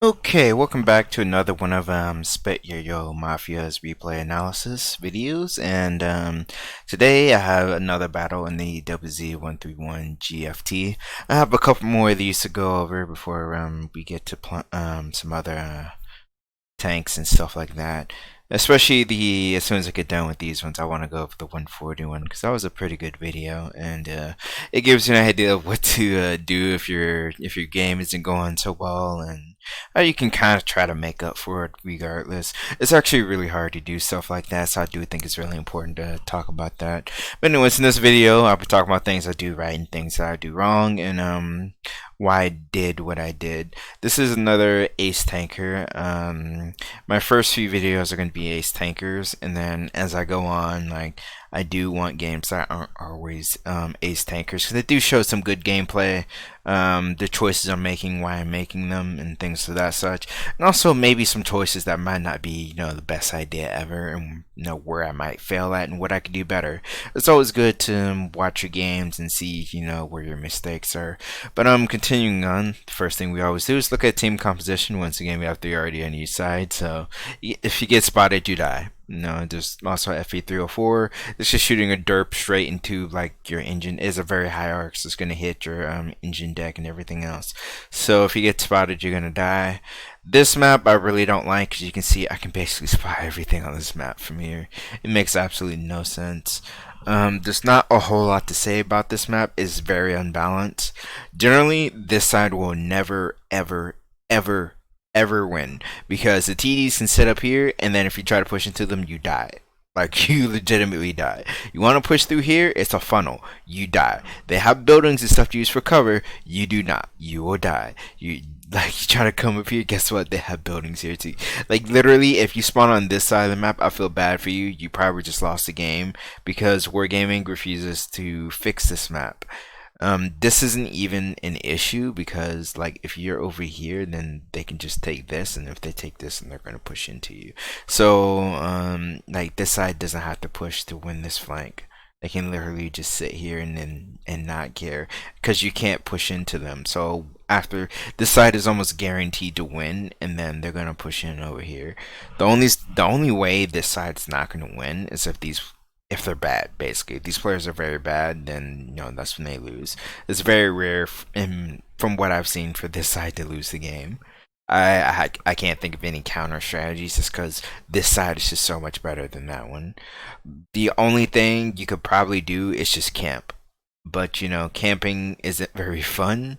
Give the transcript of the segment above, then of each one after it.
Okay, welcome back to another one of Spit Your Yo Mafia's replay analysis videos, and today I have another battle in the WZ-131G FT. I have a couple more of these to go over before we get to some other tanks and stuff like that. Especially as soon as I get done with these ones, I want to go over the 141 because that was a pretty good video, and it gives you an idea of what to do if your game isn't going so well, and how you can kind of try to make up for it regardless. It's actually really hard to do stuff like that, so I do think it's really important to talk about that. But anyways, in this video, I'll be talking about things I do right and things that I do wrong, and why I did what I did. This is another ace tanker. My first few videos are going to be ace tankers, and then as I go on, like, I do want games that aren't always ace tankers, because they do show some good gameplay, the choices I'm making, why I'm making them, and things of that such, and also maybe some choices that might not be, the best idea ever, and where I might fail at and what I could do better. It's always good to watch your games and see, where your mistakes are. But continuing on, the first thing we always do is look at team composition. Once again, we have 3 already on each side, so if you get spotted, you die. There's also FE304. It's just shooting a derp straight into like your engine. It is a very high arc, so it's gonna hit your engine deck and everything else. So if you get spotted, you're gonna die. This map I really don't like, because you can see I can basically spot everything on this map from here. It makes absolutely no sense. There's not a whole lot to say about this map. It's very unbalanced. Generally, this side will never, ever win, because the TDs can sit up here, and then if you try to push into them, you die. Like, you legitimately die. You want to push through here, it's a funnel. You die. They have buildings and stuff to use for cover. You do not. You will die. You try to come up here, guess what? They have buildings here too. Like, literally, if you spawn on this side of the map, I feel bad for you. You probably just lost the game, because Wargaming refuses to fix this map. This isn't even an issue, because like, if you're over here, then they can just take this, and if they take this, then they're going to push into you. So like, this side doesn't have to push to win this flank. They can literally just sit here and not care, because you can't push into them. So after, this side is almost guaranteed to win, and then they're gonna push in over here. The only way this side's not gonna win is if they're bad. Basically, if these players are very bad, then that's when they lose. It's very rare, from what I've seen, for this side to lose the game. I can't think of any counter strategies, just because this side is just so much better than that one. The only thing you could probably do is just camp. But camping isn't very fun.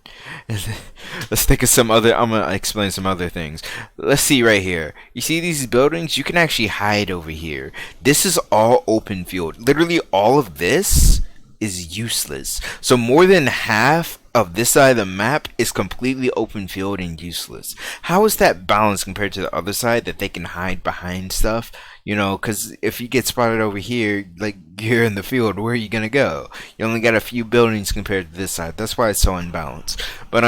Let's think of some other. I'm gonna explain some other things. Let's see right here. You see these buildings? You can actually hide over here. This is all open field. Literally, all of this is useless. So more than half of this side of the map is completely open field and useless. How is that balanced compared to the other side, that they can hide behind stuff? Because if you get spotted over here, like, you're in the field, where are you gonna go? You only got a few buildings compared to this side. That's why it's so unbalanced. But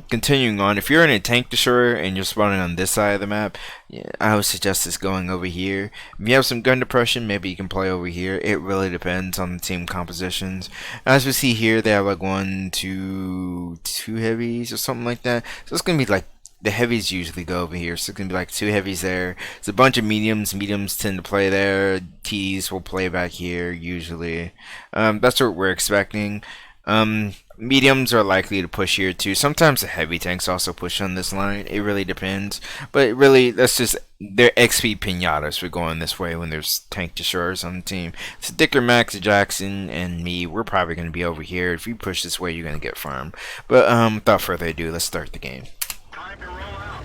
continuing on, if you're in a tank destroyer and you're spawning on this side of the map, yeah, I would suggest this going over here. If you have some gun depression, maybe you can play over here. It really depends on the team compositions. As we see here, they have like two heavies or something like that. So it's gonna be like, the heavies usually go over here, so it's gonna be like 2 heavies there. It's a bunch of mediums. Mediums tend to play there. Ts will play back here usually. That's what we're expecting. Mediums are likely to push here too. Sometimes the heavy tanks also push on this line. It really depends. But really, that's just their XP pinatas for going this way when there's tank destroyers on the team. So Dicker, Max, Jackson, and me, we're probably going to be over here. If you push this way, you're going to get farmed. But without further ado, let's start the game. Time to roll out.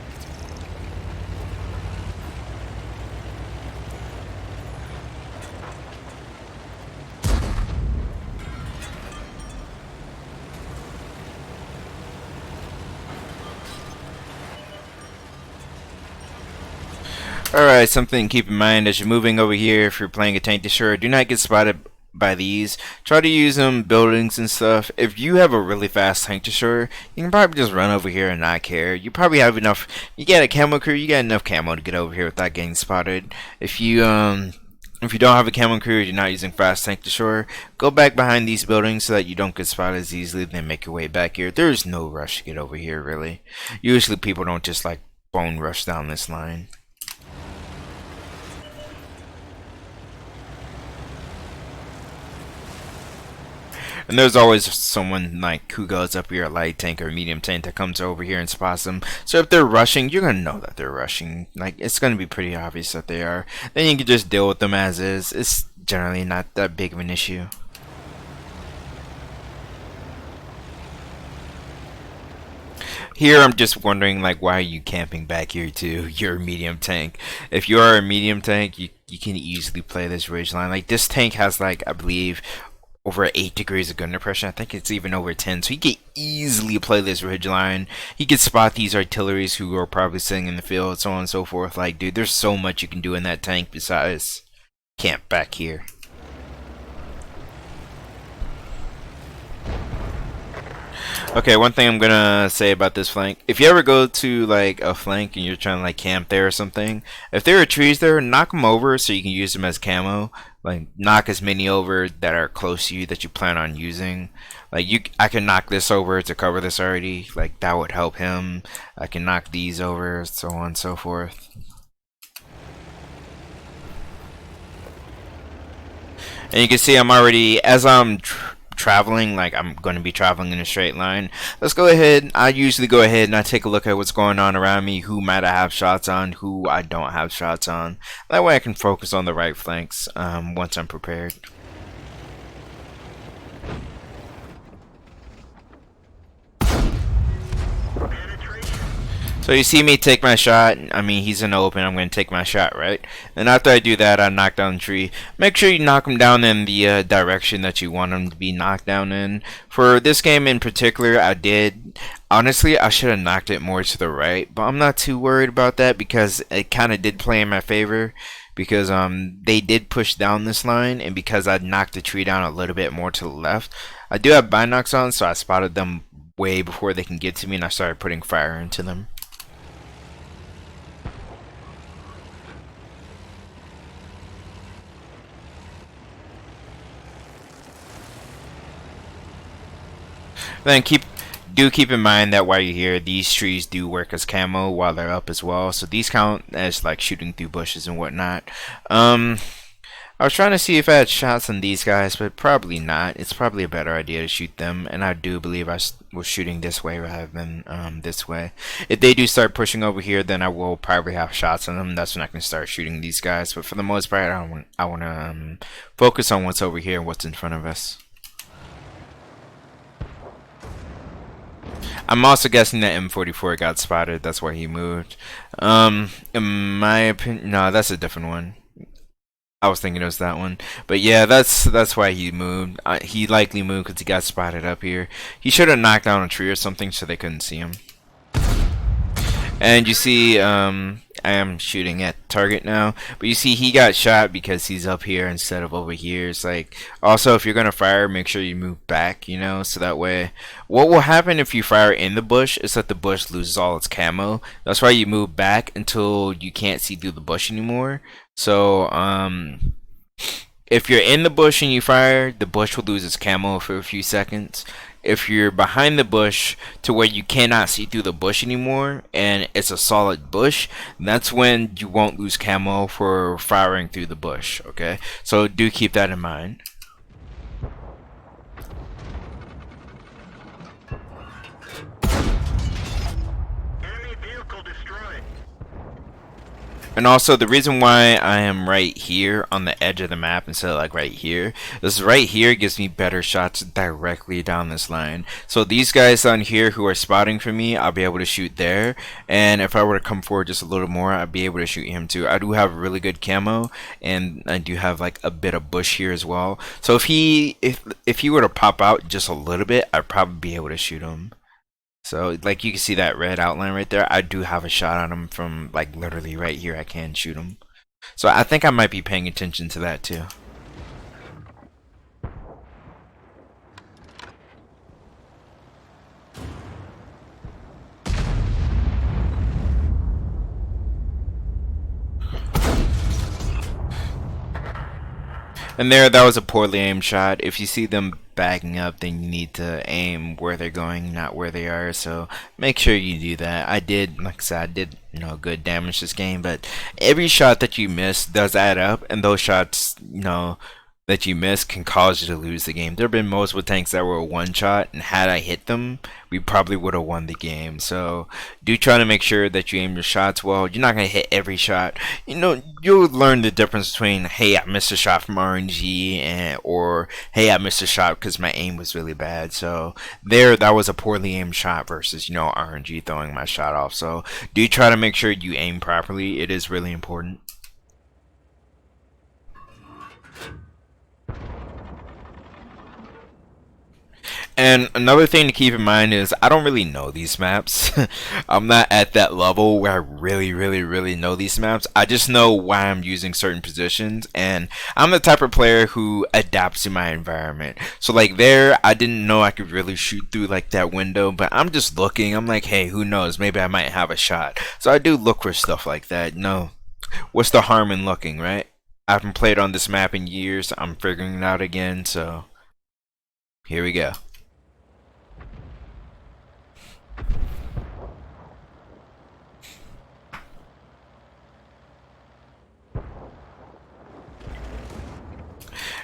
Alright, something to keep in mind as you're moving over here. If you're playing a tank destroyer, do not get spotted by these. Try to use them buildings and stuff. If you have a really fast tank destroyer, you can probably just run over here and not care. You probably have enough. You get a camo crew, you got enough camo to get over here without getting spotted. If you don't have a camo crew, you're not using fast tank destroyer, go back behind these buildings so that you don't get spotted as easily, then make your way back here. There's no rush to get over here, really. Usually people don't just like bone rush down this line. And there's always someone like who goes up here, a light tank or medium tank, that comes over here and spots them. So if they're rushing, you're gonna know that they're rushing. Like, it's gonna be pretty obvious that they are. Then you can just deal with them as is. It's generally not that big of an issue. Here I'm just wondering, like, why are you camping back here too? You're a medium tank. If you are a medium tank, you can easily play this ridge line. Like, this tank has, like, I believe over 8 degrees of gun depression. I think it's even over 10. So he could easily play this ridge line. He could spot these artilleries who are probably sitting in the field, so on and so forth. Like, dude, there's so much you can do in that tank besides camp back here. Okay, one thing I'm gonna say about this flank: if you ever go to like a flank and you're trying to like camp there or something, if there are trees there, knock them over so you can use them as camo. Like, knock as many over that are close to you that you plan on using. Like, I can knock this over to cover this already. Like, that would help him. I can knock these over, so on and so forth. And you can see I'm already, as I'm traveling, like I'm going to be traveling in a straight line. Let's go ahead. I usually go ahead and I take a look at what's going on around me, who might I have shots on, who I don't have shots on. That way I can focus on the right flanks once I'm prepared. So you see me take my shot. I mean, he's in the open. I'm going to take my shot, right? And after I do that, I knock down the tree. Make sure you knock him down in the direction that you want him to be knocked down in. For this game in particular, I did. Honestly, I should have knocked it more to the right, but I'm not too worried about that because it kind of did play in my favor. Because they did push down this line, and because I knocked the tree down a little bit more to the left, I do have binocs on, so I spotted them way before they can get to me, and I started putting fire into them. Then do keep in mind that while you're here, these trees do work as camo while they're up as well. So these count as like shooting through bushes and whatnot. I was trying to see if I had shots on these guys, but probably not. It's probably a better idea to shoot them, and I do believe I was shooting this way rather than this way. If they do start pushing over here, then I will probably have shots on them. That's when I can start shooting these guys. But for the most part, I want to focus on what's over here and what's in front of us. I'm also guessing that M44 got spotted. That's why he moved. In my opinion, no, that's a different one. I was thinking it was that one, but yeah, that's why he moved. He likely moved because he got spotted up here. He should have knocked down a tree or something so they couldn't see him. And you see, I am shooting at target now, but you see he got shot because he's up here instead of over here. It's like, also, if you're gonna fire, make sure you move back, you know, so that way what will happen if you fire in the bush is that the bush loses all its camo. That's why you move back until you can't see through the bush anymore. So if you're in the bush and you fire, the bush will lose its camo for a few seconds. If you're behind the bush to where you cannot see through the bush anymore and it's a solid bush, that's when you won't lose camo for firing through the bush, okay? So do keep that in mind. And also, the reason why I am right here on the edge of the map instead of like right here is right here gives me better shots directly down this line. So these guys on here who are spotting for me, I'll be able to shoot there. And if I were to come forward just a little more, I'd be able to shoot him too. I do have really good camo, and I do have like a bit of bush here as well. So if he were to pop out just a little bit, I'd probably be able to shoot him. So, like, you can see that red outline right there. I do have a shot on him from, like, literally right here. I can shoot him. So, I think I might be paying attention to that, too. And there, that was a poorly aimed shot. If you see them backing up, then you need to aim where they're going, not where they are. So make sure you do that. I did, like I said, I did good damage this game. But every shot that you miss does add up, and those shots, that you miss can cause you to lose the game. There have been multiple tanks that were a one shot, and had I hit them, we probably would have won the game. So do try to make sure that you aim your shots well. You're not gonna hit every shot. You'll learn the difference between, hey, I missed a shot from RNG, or hey, I missed a shot because my aim was really bad. So that was a poorly aimed shot versus RNG throwing my shot off. So do try to make sure you aim properly. It is really important. And another thing to keep in mind is I don't really know these maps. I'm not at that level where I really, really, really know these maps. I just know why I'm using certain positions, and I'm the type of player who adapts to my environment. So like there, I didn't know I could really shoot through like that window, but I'm just looking. I'm like, hey, who knows? Maybe I might have a shot. So I do look for stuff like that. What's the harm in looking, right? I haven't played on this map in years. I'm figuring it out again, so here we go.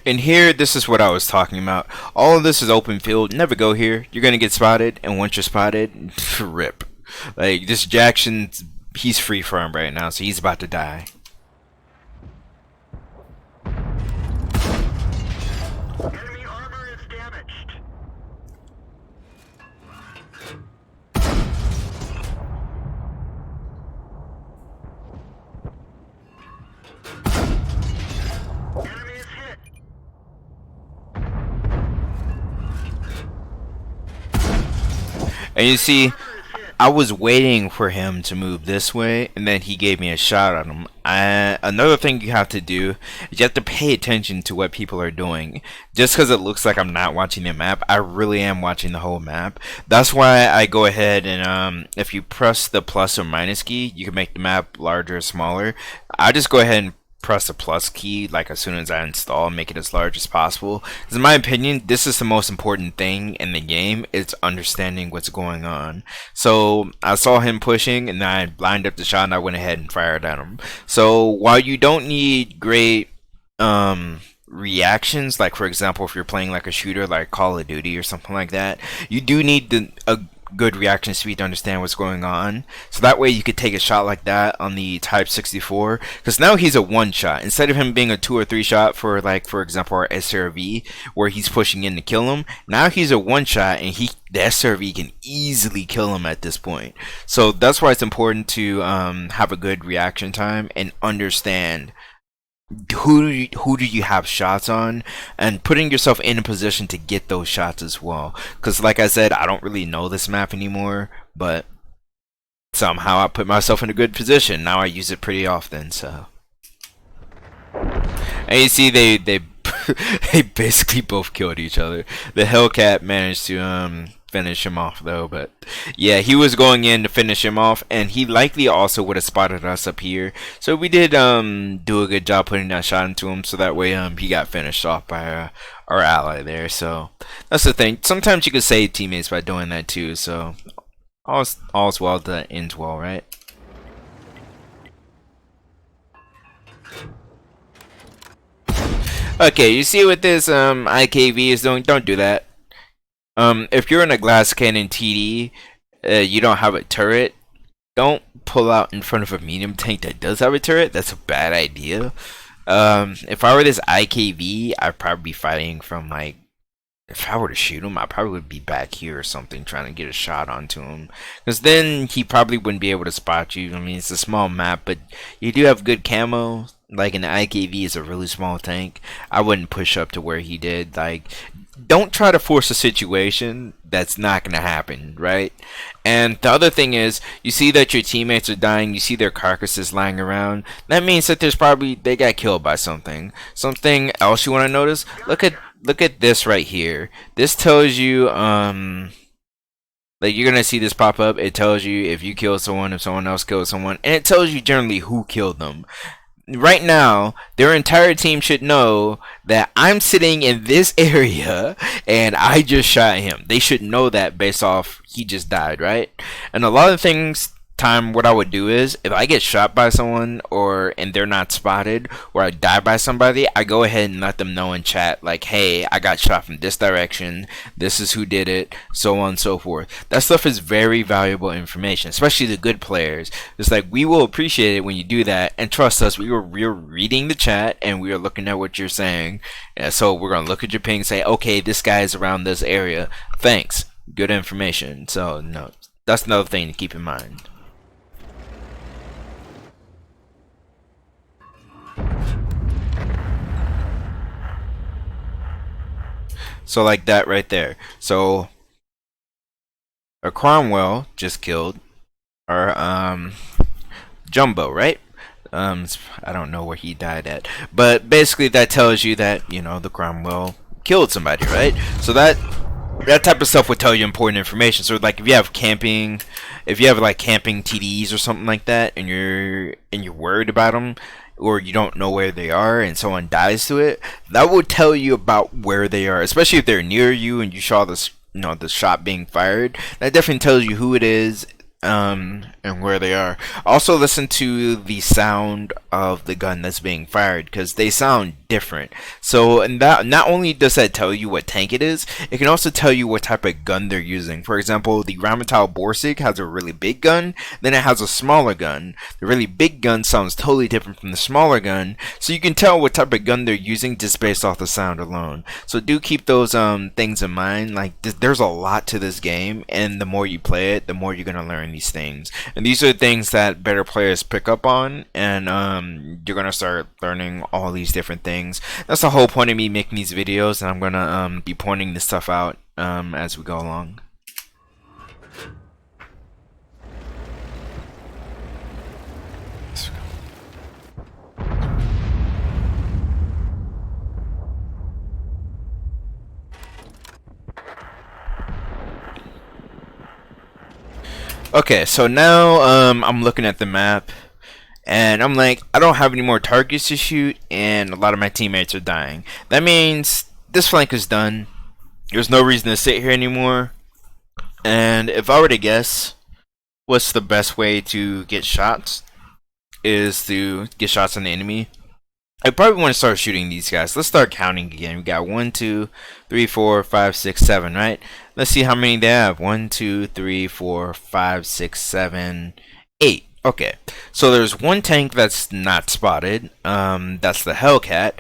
And here, this is what I was talking about. All of this is open field. Never go here. You're gonna get spotted, and once you're spotted, rip. Like this Jackson, he's free from right now, so he's about to die. Enemy armor is damaged. Enemy is hit. And you see, I was waiting for him to move this way, and then he gave me a shot on him. Another thing you have to do is you have to pay attention to what people are doing. Just because it looks like I'm not watching the map, I really am watching the whole map. That's why I go ahead and if you press the plus or minus key, you can make the map larger or smaller. I just go ahead and press the plus key like as soon as I install and make it as large as possible. Because in my opinion, this is the most important thing in the game. It's understanding what's going on. So I saw him pushing, and I lined up the shot, and I went ahead and fired at him. So while you don't need great reactions, like for example if you're playing like a shooter like Call of Duty or something like that, you do need a good reaction speed to understand what's going on, so that way you could take a shot like that on the Type 64, because now he's a one shot instead of him being a 2 or 3 shot for, like, for example, our SRV where he's pushing in to kill him. Now he's a one shot, and the SRV can easily kill him at this point. So that's why it's important to have a good reaction time and understand who do you have shots on, and putting yourself in a position to get those shots as well. Because like I said, I don't really know this map anymore, but somehow I put myself in a good position. Now I use it pretty often. So, and you see they they basically both killed each other. The Hellcat managed to finish him off though, but yeah, he was going in to finish him off, and he likely also would have spotted us up here. So we did do a good job putting that shot into him, so that way he got finished off by our ally there. So that's the thing. Sometimes you can save teammates by doing that too. So all's well that ends well, right? Okay, you see what this IKV is doing? Don't do that. If you're in a glass cannon TD, you don't have a turret, don't pull out in front of a medium tank that does have a turret. That's a bad idea. If I were this IKV, I'd probably be fighting from, like, if I were to shoot him, I probably would be back here or something trying to get a shot onto him. Because then he probably wouldn't be able to spot you. I mean, it's a small map, but you do have good camo. Like, an IKV is a really small tank. I wouldn't push up to where he did. Like, don't try to force a situation that's not going to happen, right? And the other thing is, you see that your teammates are dying, you see their carcasses lying around. That means that they got killed by something. Something else you want to notice? Look at this right here. This tells you, like, you're going to see this pop up. It tells you if you kill someone, if someone else kills someone, and it tells you generally who killed them. Right now, their entire team should know that I'm sitting in this area and I just shot him. They should know that based off he just died, right? And a lot of things time, what I would do is, if I get shot by someone or and they're not spotted, or I die by somebody, I go ahead and let them know in chat, like, hey, I got shot from this direction, this is who did it, so on and so forth. That stuff is very valuable information, especially the good players. It's like, we will appreciate it when you do that, and trust us, we're reading the chat and we are looking at what you're saying. So we're gonna look at your ping and say, okay, this guy is around this area, thanks, good information. So no, that's another thing to keep in mind. So like that right there. So our Cromwell just killed our Jumbo, right? I don't know where he died at, but basically that tells you that, you know, the Cromwell killed somebody, right? So that type of stuff would tell you important information. So like if you have camping, if you have like camping TDs or something like that, and you're worried about them, or you don't know where they are and someone dies to it, that will tell you about where they are, especially if they're near you and you saw this, you know, the shot being fired. That definitely tells you who it is, and where they are. Also listen to the sound of the gun that's being fired, because they sound different. So, and that not only does that tell you what tank it is, it can also tell you what type of gun they're using. For example, the Rheinmetall Borsig has a really big gun, then it has a smaller gun. The really big gun sounds totally different from the smaller gun, so you can tell what type of gun they're using just based off the sound alone. So do keep those things in mind. Like, there's a lot to this game, and the more you play it, the more you're gonna learn these things. And these are things that better players pick up on, and you're gonna start learning all these different things. That's the whole point of me making these videos, and I'm gonna be pointing this stuff out as we go along. Okay, so now I'm looking at the map, and I'm like, I don't have any more targets to shoot, and a lot of my teammates are dying. That means this flank is done. There's no reason to sit here anymore. And if I were to guess what's the best way to get shots, is to get shots on the enemy, I probably want to start shooting these guys. Let's start counting again. We got 1, 2, 3, 4, 5, 6, 7, right? Let's see how many they have. 1, 2, 3, 4, 5, 6, 7, 8. Okay, so there's one tank that's not spotted. That's the Hellcat.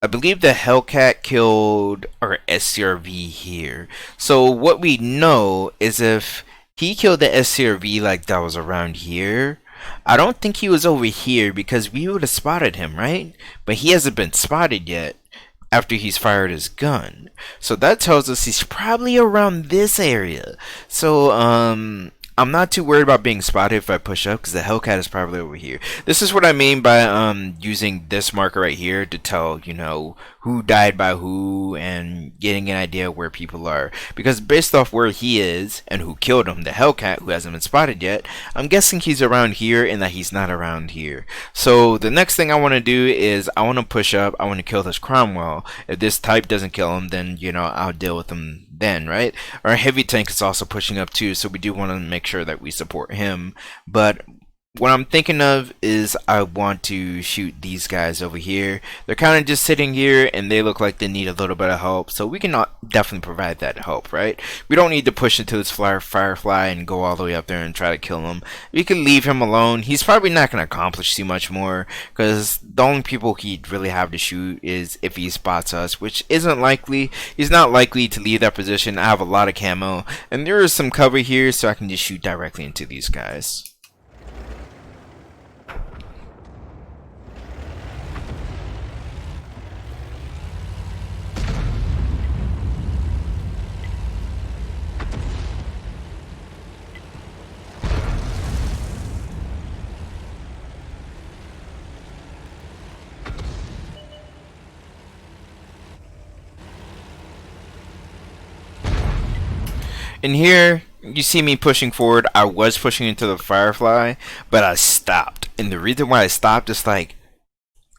I believe the Hellcat killed our SCRV here. So what we know is if he killed the SCRV like that was around here, I don't think he was over here, because we would have spotted him, right? But he hasn't been spotted yet after he's fired his gun. So that tells us he's probably around this area. So I'm not too worried about being spotted if I push up, because the Hellcat is probably over here. This is what I mean by using this marker right here to tell, you know, who died by who, and getting an idea where people are. Because based off where he is and who killed him, the Hellcat, who hasn't been spotted yet, I'm guessing he's around here and that he's not around here. So the next thing I want to do is I want to push up. I want to kill this Cromwell. If this type doesn't kill him, then, you know, I'll deal with him then, right? Our heavy tank is also pushing up too, so we do want to make sure that we support him. But what I'm thinking of is I want to shoot these guys over here. They're kind of just sitting here and they look like they need a little bit of help, so we can definitely provide that help, right? We don't need to push into this Firefly and go all the way up there and try to kill him. We can leave him alone. He's probably not going to accomplish too much more, because the only people he'd really have to shoot is if he spots us, which isn't likely. He's not likely to leave that position. I have a lot of camo, and there is some cover here, so I can just shoot directly into these guys. And here you see me pushing forward. I was pushing into the Firefly, but I stopped. And the reason why I stopped is, like,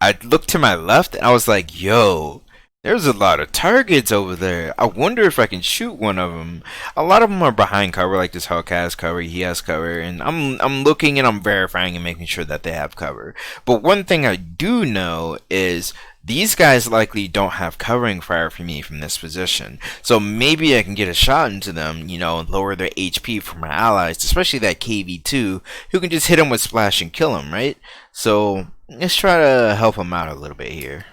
I looked to my left and I was like, yo, There's a lot of targets over there. I wonder if I can shoot one of them. A lot of them are behind cover, like this Hellcat has cover, he has cover, and I'm looking and I'm verifying and making sure that they have cover. But one thing I do know is these guys likely don't have covering fire for me from this position. So maybe I can get a shot into them, you know, and lower their HP for my allies, especially that KV2, who can just hit them with splash and kill them, right? So let's try to help them out a little bit here.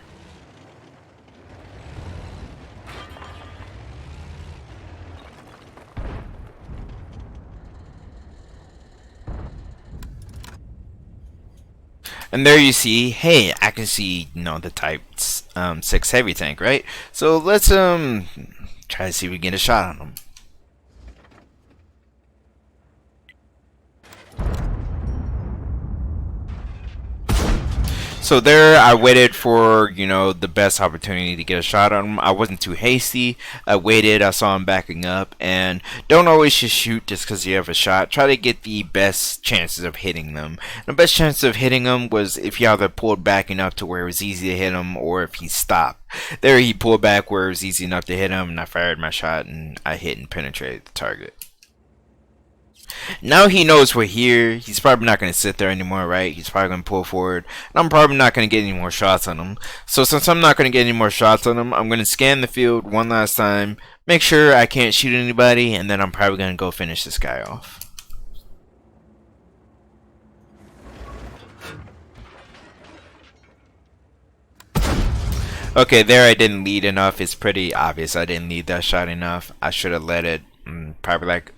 And there you see, hey, I can see, you know, the Type 6 heavy tank, right? So let's try to see if we can get a shot on them. So there, I waited for, you know, the best opportunity to get a shot on him. I wasn't too hasty. I waited, I saw him backing up, and don't always just shoot just because you have a shot. Try to get the best chances of hitting them. The best chance of hitting them was if he either pulled back enough to where it was easy to hit him, or if he stopped. There, he pulled back where it was easy enough to hit him, and I fired my shot, and I hit and penetrated the target. Now he knows we're here. He's probably not going to sit there anymore, right? He's probably going to pull forward. And I'm probably not going to get any more shots on him. So since I'm not going to get any more shots on him, I'm going to scan the field one last time, make sure I can't shoot anybody, and then I'm probably going to go finish this guy off. Okay, there I didn't lead enough. It's pretty obvious I didn't lead that shot enough. I should have let it probably like...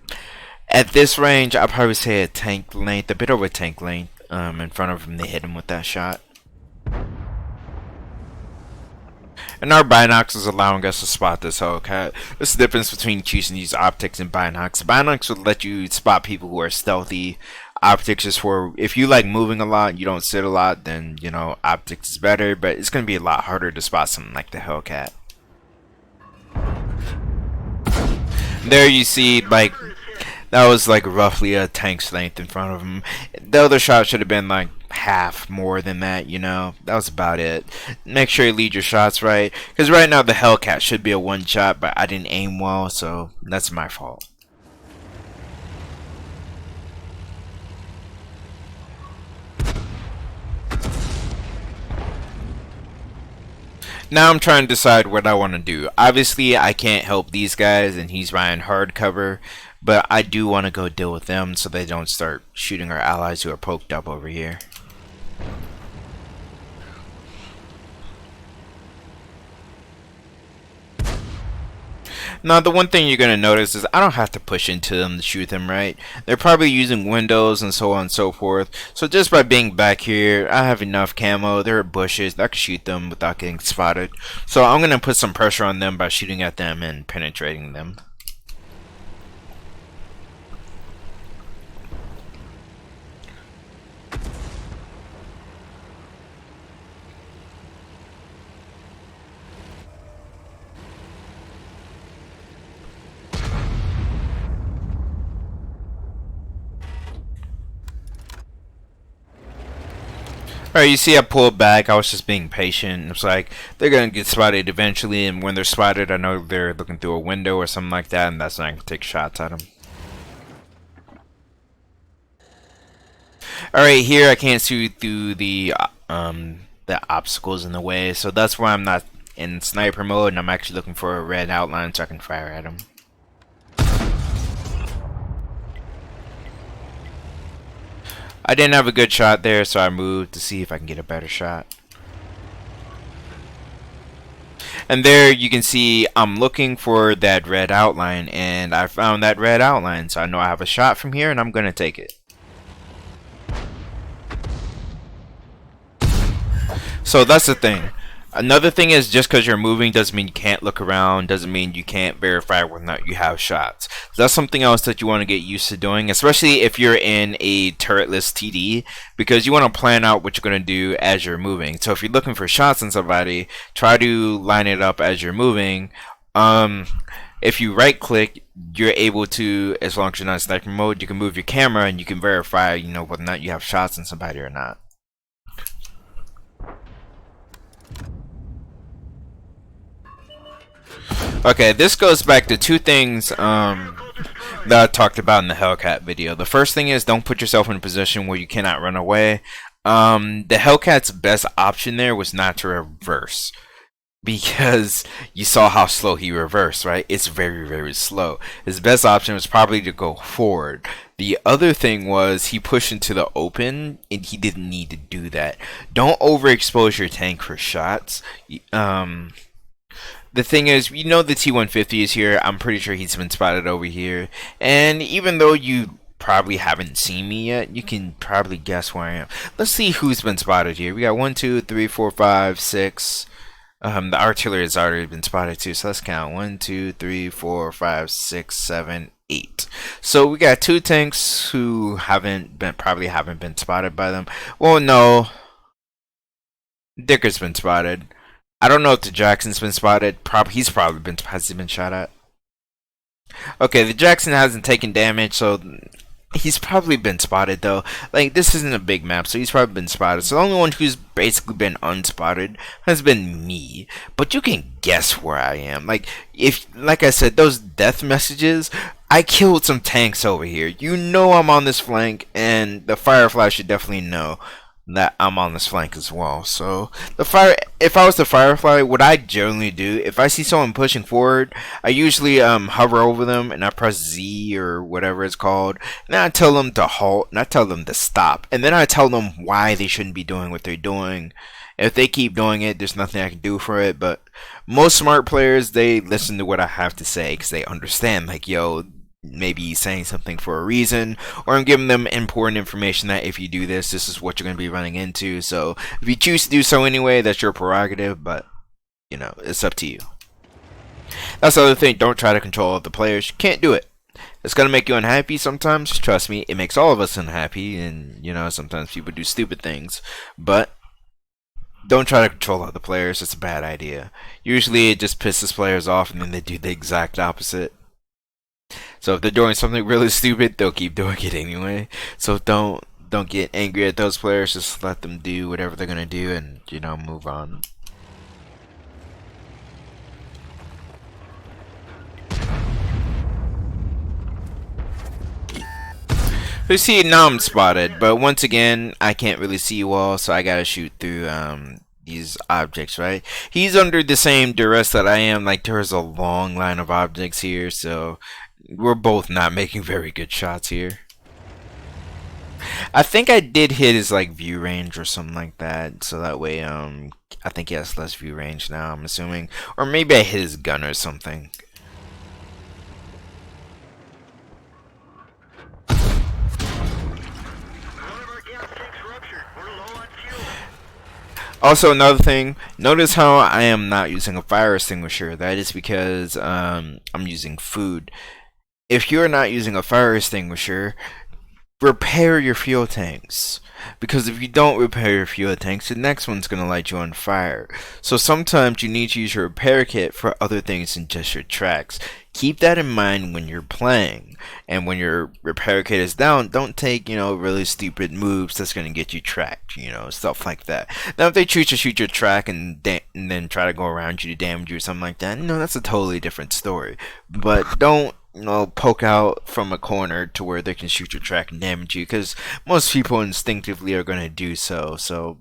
At this range, I'd probably say a tank length, a bit over tank length, in front of him to hit him with that shot. And our binocs is allowing us to spot this Hellcat. There's the difference between choosing these optics and binocs. Binocs would let you spot people who are stealthy. Optics is for if you like moving a lot, you don't sit a lot, then you know optics is better. But it's gonna be a lot harder to spot something like the Hellcat. There you see, like. That was like roughly a tank's length in front of him. The other shot should have been like half more than that, you know. That was about it. Make sure you lead your shots right. Because right now the Hellcat should be a one shot, but I didn't aim well, so that's my fault. Now I'm trying to decide what I want to do. Obviously, I can't help these guys, and he's buying hard cover. But I do want to go deal with them so they don't start shooting our allies who are poked up over here. Now the one thing you're going to notice is I don't have to push into them to shoot them, right? They're probably using windows and so on and so forth. So just by being back here, I have enough camo. There are bushes. I can shoot them without getting spotted. So I'm going to put some pressure on them by shooting at them and penetrating them. Alright, you see I pulled back. I was just being patient. It's like, they're going to get spotted eventually, and when they're spotted, I know they're looking through a window or something like that, and that's when I can take shots at them. Alright, here I can't see through the obstacles in the way, so that's why I'm not in sniper mode, and I'm actually looking for a red outline so I can fire at them. I didn't have a good shot there, so I moved to see if I can get a better shot. And there you can see I'm looking for that red outline, and I found that red outline, so I know I have a shot from here, and I'm going to take it. So that's the thing. Another thing is, just because you're moving doesn't mean you can't look around, doesn't mean you can't verify whether or not you have shots. So that's something else that you want to get used to doing, especially if you're in a turretless TD, because you want to plan out what you're going to do as you're moving. So if you're looking for shots on somebody, try to line it up as you're moving. If you right click, you're able to, as long as you're not in sniper mode, you can move your camera and you can verify, you know, whether or not you have shots on somebody or not. Okay, this goes back to two things that I talked about in the Hellcat video. The first thing is don't put yourself in a position where you cannot run away. The Hellcat's best option there was not to reverse, because you saw how slow he reversed, right? It's very, very slow. His best option was probably to go forward. The other thing was he pushed into the open, and he didn't need to do that. Don't overexpose your tank for shots. The thing is, you know, the T-150 is here. I'm pretty sure he's been spotted over here. And even though you probably haven't seen me yet, you can probably guess where I am. Let's see who's been spotted here. We got 1, 2, 3, 4, 5, 6. The artillery has already been spotted too, so let's count 1, 2, 3, 4, 5, 6, 7, 8. So we got 2 tanks who probably haven't been spotted by them. Well, no, Dicker's been spotted. I don't know if the Jackson's been spotted. He's probably been shot at. Okay, the Jackson hasn't taken damage, so he's probably been spotted though. Like, this isn't a big map, so he's probably been spotted. So the only one who's basically been unspotted has been me. But you can guess where I am. Like I said, those death messages, I killed some tanks over here. You know I'm on this flank, and the Firefly should definitely know that I'm on this flank as well. So if I was the Firefly, what I generally do, if I see someone pushing forward, I usually hover over them and I press Z or whatever it's called, and I tell them to halt and I tell them to stop, and then I tell them why they shouldn't be doing what they're doing. If they keep doing it, there's nothing I can do for it. But most smart players, they listen to what I have to say because they understand, like, yo, maybe he's saying something for a reason, or I'm giving them important information that if you do this, this is what you're going to be running into. So if you choose to do so anyway, that's your prerogative, but you know, it's up to you. That's the other thing, don't try to control the players. You can't do it. It's going to make you unhappy sometimes. Trust me, it makes all of us unhappy, and you know, sometimes people do stupid things, but don't try to control other players. It's a bad idea. Usually it just pisses players off and then they do the exact opposite. So if they're doing something really stupid, they'll keep doing it anyway. So don't get angry at those players. Just let them do whatever they're gonna do, and you know, move on. You see, now I'm spotted, but once again, I can't really see you all, so I gotta shoot through these objects, right? He's under the same duress that I am. Like, there's a long line of objects here, so we're both not making very good shots here. I think I did hit his like view range or something like that, so that way I think he has less view range now, I'm assuming, or maybe I hit his gun or something. Also, another thing, notice how I am not using a fire extinguisher. That is because I'm using food. If you're not using a fire extinguisher, repair your fuel tanks, because if you don't repair your fuel tanks, the next one's going to light you on fire. So sometimes you need to use your repair kit for other things than just your tracks. Keep that in mind when you're playing, and when your repair kit is down, don't take, you know, really stupid moves that's going to get you tracked, you know, stuff like that. Now if they choose to shoot your track and then try to go around you to damage you or something like that, no, that's a totally different story. But don't, you know, poke out from a corner to where they can shoot your track and damage you, because most people instinctively are going to do so. So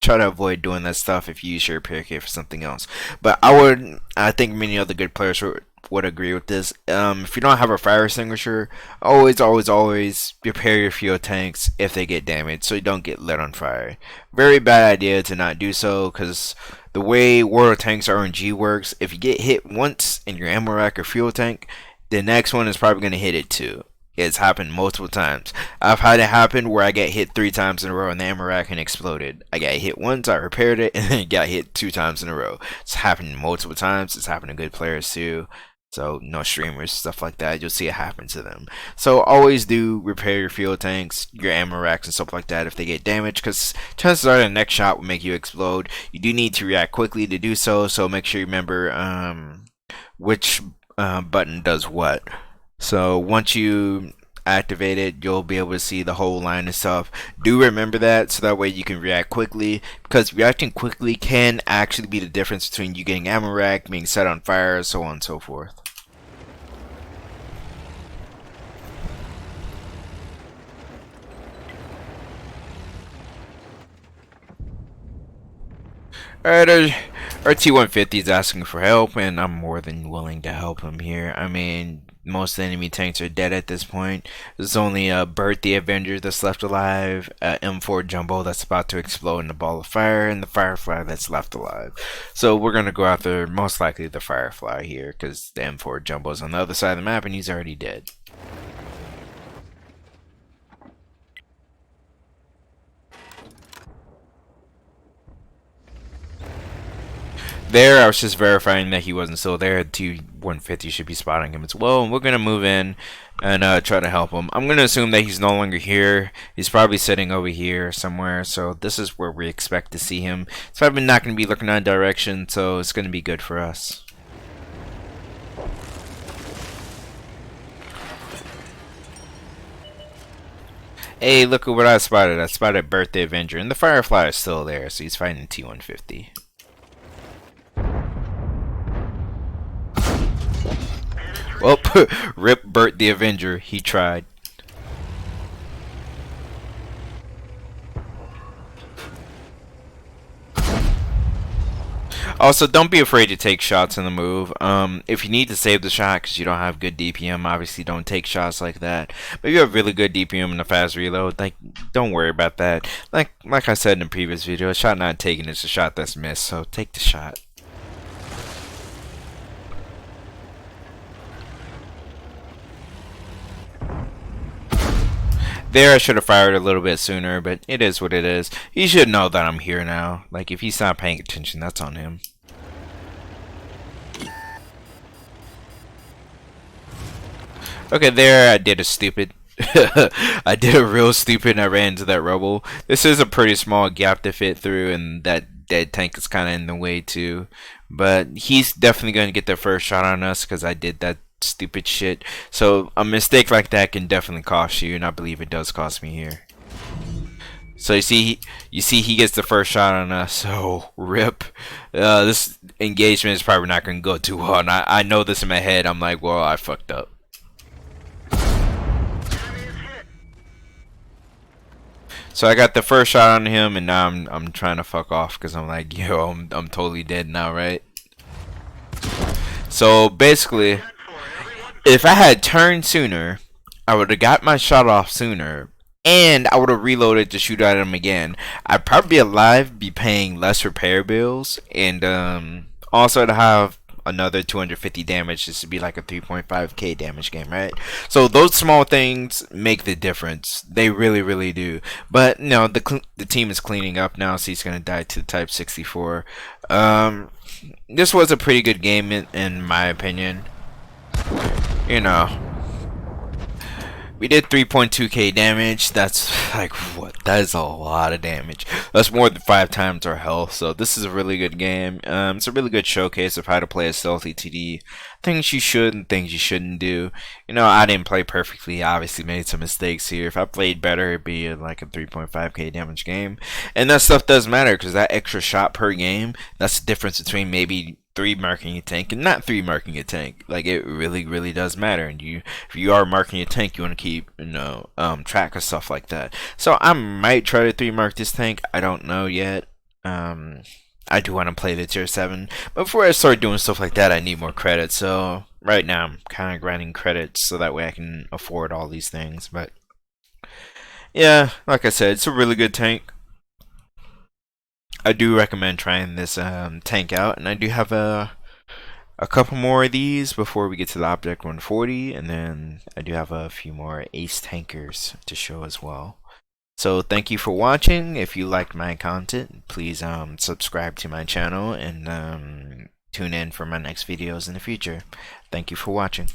try to avoid doing that stuff if you use your repair kit for something else. But I think many other good players would agree with this. If you don't have a fire extinguisher, always repair your fuel tanks if they get damaged, so you don't get lit on fire. Very bad idea to not do so, because the way World of Tanks RNG works, if you get hit once in your ammo rack or fuel tank, the next one is probably going to hit it too. It's happened multiple times. I've had it happen where I got hit 3 times in a row in the ammo rack and exploded. I got hit once, I repaired it, and then it got hit 2 times in a row. It's happened multiple times. It's happened to good players too. So, no streamers, stuff like that, you'll see it happen to them. So always do repair your fuel tanks, your ammo racks, and stuff like that if they get damaged, because chances are the next shot will make you explode. You do need to react quickly to do so, so make sure you remember which button does what. So once you activated, you'll be able to see the whole line of stuff. Do remember that, so that way you can react quickly, because reacting quickly can actually be the difference between you getting ammo rack, being set on fire, so on and so forth. Alright, our T-150 is asking for help, and I'm more than willing to help him here. I mean, most enemy tanks are dead at this point. There's only Bert the Avenger that's left alive, M4 Jumbo that's about to explode in a ball of fire, and the Firefly that's left alive. So we're going to go after most likely the Firefly here, because the M4 Jumbo's on the other side of the map, and he's already dead. There, I was just verifying that he wasn't still there. T-150 should be spotting him as well. And we're going to move in and try to help him. I'm going to assume that he's no longer here. He's probably sitting over here somewhere. So this is where we expect to see him. It's probably not going to be looking that direction, so it's going to be good for us. Hey, look at what I spotted. I spotted Birthday Avenger. And the Firefly is still there, so he's fighting T-150. Well, rip Bert the Avenger. He tried. Also, don't be afraid to take shots in the move. If you need to save the shot because you don't have good DPM, obviously don't take shots like that. But if you have really good DPM and a fast reload, like, don't worry about that. Like I said in the previous video, a shot not taken is a shot that's missed. So take the shot. There, I should have fired a little bit sooner, but it is what it is. He should know that I'm here now. Like, if he's not paying attention, that's on him. Okay, there, I did a stupid. I did a real stupid and I ran into that rubble. This is a pretty small gap to fit through, and that dead tank is kind of in the way too. But he's definitely going to get the first shot on us because I did that stupid shit. So a mistake like that can definitely cost you, and I believe it does cost me here. So you see he gets the first shot on us. So rip. This engagement is probably not going to go too well, and I know this in my head. I'm like, well, I fucked up. So I got the first shot on him, and now I'm trying to fuck off because I'm like, yo, I'm totally dead now, right? So basically, if I had turned sooner, I would have got my shot off sooner, and I would have reloaded to shoot at him again. I'd probably be alive, be paying less repair bills, and also to have another 250 damage. This would be like a 3.5k damage game, right? So those small things make the difference. They really, really do. But no, the team is cleaning up now, so he's gonna die to the Type 64. This was a pretty good game in my opinion. You know, we did 3.2k damage. That's like, what? That is a lot of damage. That's more than 5 times our health. So this is a really good game. It's a really good showcase of how to play a stealthy TD. Things you should and things you shouldn't do. You know, I didn't play perfectly. I obviously made some mistakes here. If I played better, it'd be like a 3.5k damage game. And that stuff does matter because that extra shot per game, that's the difference between maybe 3 marking a tank and not 3 marking a tank. Like, it really, really does matter. And if you are marking a tank, you want to keep, you know, track of stuff like that. So I might try to 3 mark this tank. I don't know yet. I do want to play the tier 7, but before I start doing stuff like that, I need more credits. So right now I'm kind of grinding credits so that way I can afford all these things. But yeah, like I said, it's a really good tank. I do recommend trying this tank out, and I do have a couple more of these before we get to the Object 140, and then I do have a few more ace tankers to show as well. So thank you for watching. If you liked my content, please subscribe to my channel and tune in for my next videos in the future. Thank you for watching.